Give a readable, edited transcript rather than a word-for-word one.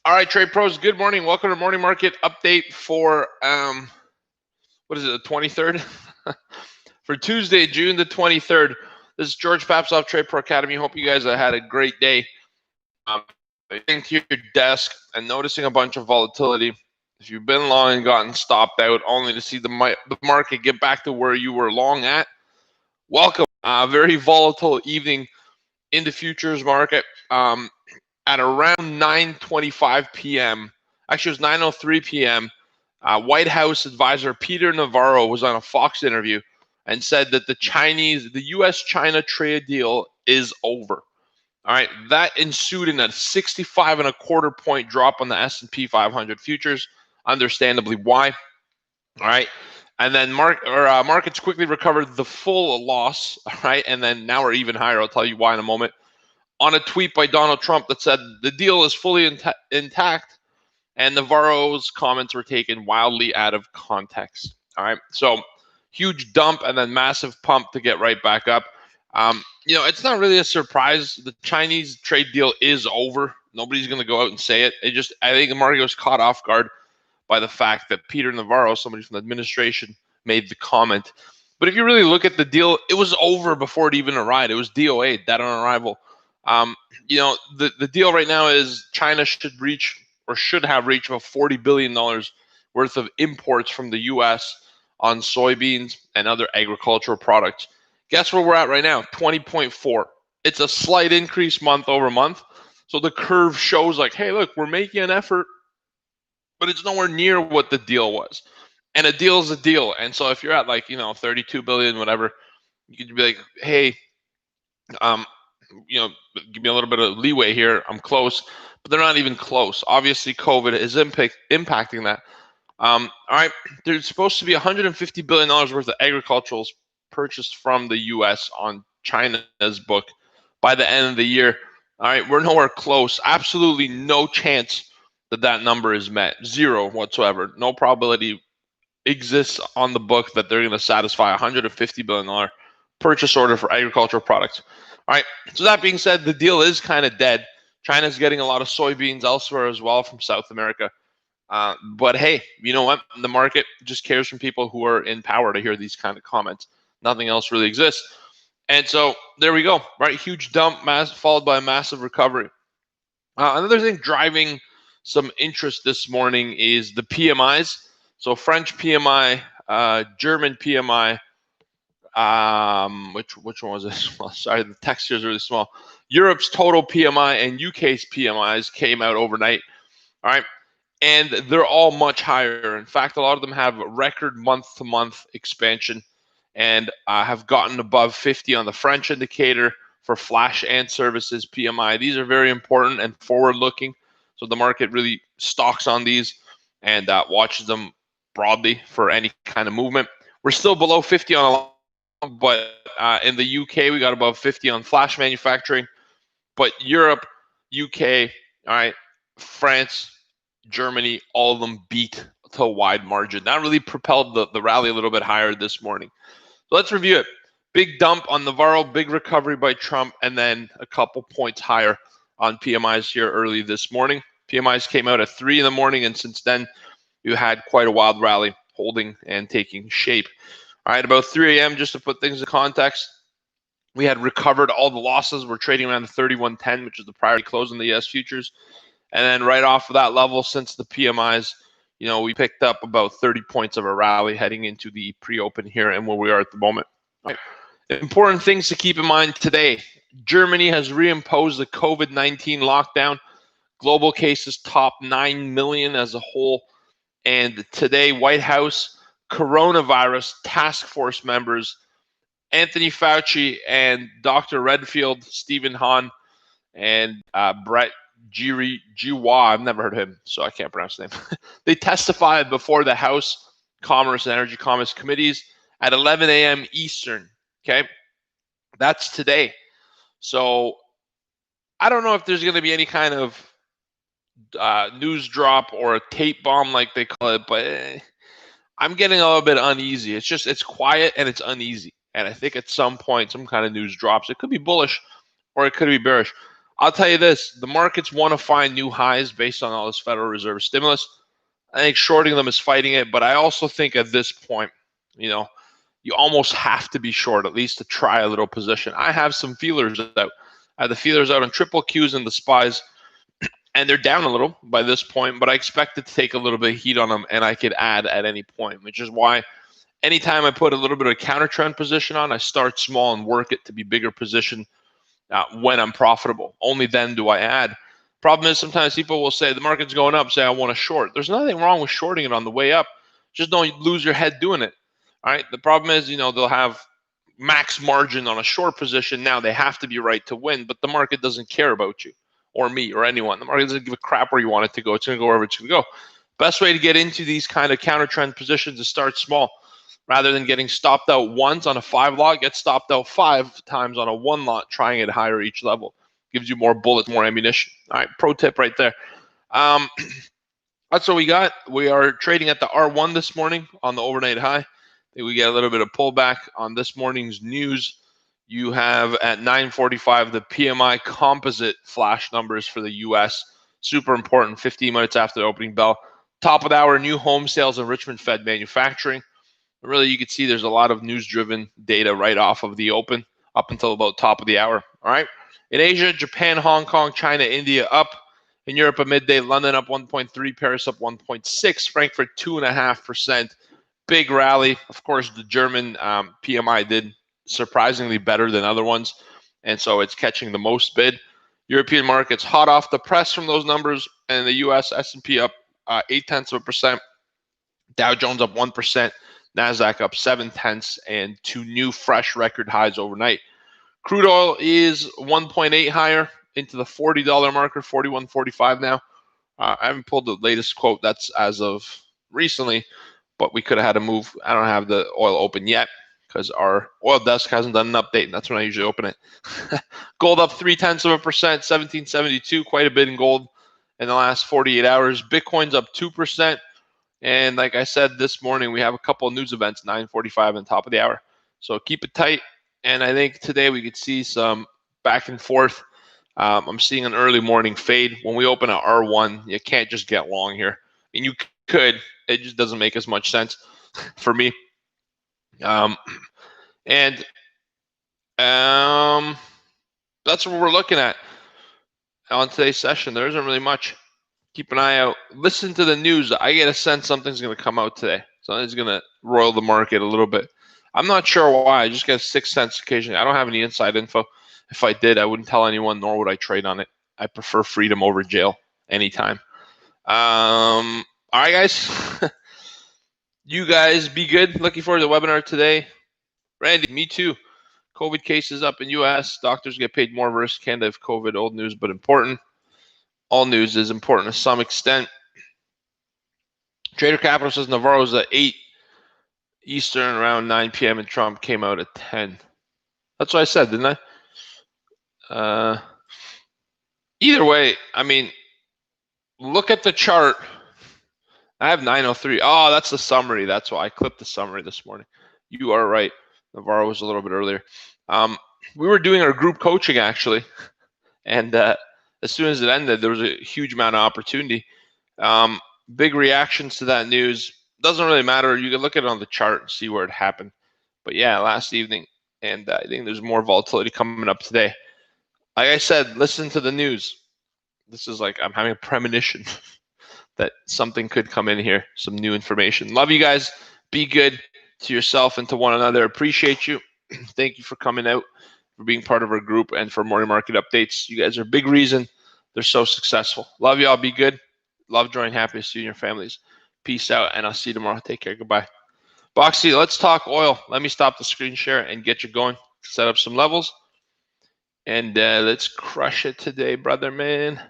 All right, trade pros, good morning. Welcome to morning market update for what is it, the 23rd? For Tuesday, June the 23rd. This is George Papsoff, Trade Pro Academy. Hope you guys had a great day. Getting to your desk and noticing a bunch of volatility. If you've been long and gotten stopped out only to see the market get back to where you were long at, welcome. Very volatile evening in the futures market. At around 9:25 p.m., actually it was 9:03 p.m., White House advisor Peter Navarro was on a Fox interview and said that the U.S.-China trade deal is over. All right, that ensued in a 65.25 point drop on the S&P 500 futures. Understandably, why? All right, and then markets quickly recovered the full loss. All right, and then now we're even higher. I'll tell you why in a moment. On a tweet by Donald Trump that said the deal is fully intact, and Navarro's comments were taken wildly out of context. All right, so huge dump and then massive pump to get right back up. It's not really a surprise. The Chinese trade deal is over. Nobody's going to go out and say it. I think the market was caught off guard by the fact that Peter Navarro, somebody from the administration, made the comment. But if you really look at the deal, it was over before it even arrived. It was DOA, dead on arrival. The deal right now is China should have reached about $40 billion worth of imports from the U.S. on soybeans and other agricultural products. Guess where we're at right now? 20.4. It's a slight increase month over month. So the curve shows like, hey, look, we're making an effort, but it's nowhere near what the deal was. And a deal is a deal. And so if you're at 32 billion, whatever, you could be like, hey, give me a little bit of leeway here. I'm close, but they're not even close. Obviously, COVID is impacting that. All right, there's supposed to be $150 billion worth of agriculturals purchased from the U.S. on China's book by the end of the year. All right, we're nowhere close. Absolutely no chance that number is met. Zero whatsoever. No probability exists on the book that they're going to satisfy a $150 billion purchase order for agricultural products. All right, so that being said, the deal is kind of dead. China's getting a lot of soybeans elsewhere as well from South America. But hey, you know what? The market just cares from people who are in power to hear these kind of comments. Nothing else really exists. And so there we go, right? Huge dump, followed by a massive recovery. Another thing driving some interest this morning is the PMIs. So French PMI, German PMI, which one was this? Well, sorry, the text here is really small. Europe's total PMI and UK's PMIs came out overnight. All right. And they're all much higher. In fact, a lot of them have record month-to-month expansion and have gotten above 50 on the French indicator for flash and services PMI. These are very important and forward-looking. So the market really stalks on these and watches them broadly for any kind of movement. We're still below 50 on a lot, but in the UK, we got above 50 on flash manufacturing. But Europe, UK, all right, France, Germany, all of them beat to a wide margin. That really propelled the rally a little bit higher this morning. So let's review it. Big dump on Navarro, big recovery by Trump, and then a couple points higher on PMIs here early this morning. PMIs came out at 3 in the morning, and since then, you had quite a wild rally holding and taking shape. All right, about 3 a.m., just to put things in context, we had recovered all the losses. We're trading around the 31.10, which is the priority close in the U.S. futures. And then right off of that level, since the PMIs, we picked up about 30 points of a rally heading into the pre-open here and where we are at the moment. All right. Important things to keep in mind today. Germany has reimposed the COVID-19 lockdown. Global cases top 9 million as a whole. And today, White House coronavirus task force members, Anthony Fauci and Dr. Redfield, Stephen Hahn, and Brett Jiwa, I've never heard of him, so I can't pronounce his name. They testified before the House Commerce and Energy Commerce Committees at 11 a.m. Eastern, okay? That's today. So I don't know if there's going to be any kind of news drop or a tape bomb like they call it, but I'm getting a little bit uneasy. It's quiet and it's uneasy. And I think at some point, some kind of news drops. It could be bullish or it could be bearish. I'll tell you this, the markets want to find new highs based on all this Federal Reserve stimulus. I think shorting them is fighting it, but I also think at this point, you know, you almost have to be short, at least to try a little position. I have some feelers out. I have the feelers out on triple Qs and the SPYs, and they're down a little by this point, but I expect it to take a little bit of heat on them, and I could add at any point, which is why anytime I put a little bit of counter trend position on, I start small and work it to be bigger position when I'm profitable. Only then do I add. Problem is sometimes people will say the market's going up, say I want to short. There's nothing wrong with shorting it on the way up. Just don't lose your head doing it. All right. The problem is, they'll have max margin on a short position. Now they have to be right to win, but the market doesn't care about you or me or anyone. The market doesn't give a crap where you want it to go. It's going to go wherever it's going to go. Best way to get into these kind of counter trend positions is start small. Rather than getting stopped out once on a 5 lot, get stopped out 5 times on a 1 lot, trying it higher each level. Gives you more bullets, more ammunition. All right, pro tip right there. That's what we got. We are trading at the R1 this morning on the overnight high. I think we get a little bit of pullback on this morning's news. You have at 9:45 the PMI composite flash numbers for the U.S. Super important, 15 minutes after the opening bell. Top of the hour, new home sales and Richmond Fed manufacturing. Really, you can see there's a lot of news-driven data right off of the open up until about top of the hour. All right. In Asia, Japan, Hong Kong, China, India up. In Europe at midday, London up 1.3, Paris up 1.6, Frankfurt 2.5%. Big rally. Of course, the German PMI did surprisingly better than other ones, and so it's catching the most bid. European markets hot off the press from those numbers, and the U.S. S&P up 0.8%, Dow Jones up 1%. NASDAQ up 0.7, and 2 new fresh record highs overnight. Crude oil is 1.8 higher into the $40 marker, 41.45 now. I haven't pulled the latest quote. That's as of recently, but we could have had a move. I don't have the oil open yet because our oil desk hasn't done an update, and that's when I usually open it. Gold up 0.3%, 1772, quite a bit in gold in the last 48 hours. Bitcoin's up 2%. And like I said this morning, we have a couple of news events, 9:45 and top of the hour. So keep it tight. And I think today we could see some back and forth. I'm seeing an early morning fade. When we open at R1, you can't just get long here. I mean, you could. It just doesn't make as much sense for me. That's what we're looking at on today's session. There isn't really much. Keep an eye out. Listen to the news. I get a sense something's going to come out today. Something's going to roil the market a little bit. I'm not sure why. I just get a sixth sense occasionally. I don't have any inside info. If I did, I wouldn't tell anyone, nor would I trade on it. I prefer freedom over jail anytime. All right, guys. You guys be good. Looking forward to the webinar today. Randy, me too. COVID cases up in U.S. Doctors get paid more versus Canada if COVID. Old news, but important. All news is important to some extent. Trader Capital says Navarro was at 8 Eastern around 9 p.m. and Trump came out at 10. That's what I said, didn't I? Either way, I mean, look at the chart. I have 903. Oh, that's the summary. That's why I clipped the summary this morning. You are right. Navarro was a little bit earlier. We were doing our group coaching, actually. And as soon as it ended, there was a huge amount of opportunity. Big reactions to that news. Doesn't really matter. You can look at it on the chart and see where it happened. But yeah, last evening. And I think there's more volatility coming up today. Like I said, listen to the news. This is like I'm having a premonition that something could come in here, some new information. Love you guys. Be good to yourself and to one another. Appreciate you. Thank you for coming out, for being part of our group, and for morning market updates. You guys are a big reason they're so successful. Love you all. Be good. Love, joy, and happiness to you and your families. Peace out, and I'll see you tomorrow. Take care. Goodbye. Boxy, let's talk oil. Let me stop the screen share and get you going. Set up some levels. And let's crush it today, brother, man.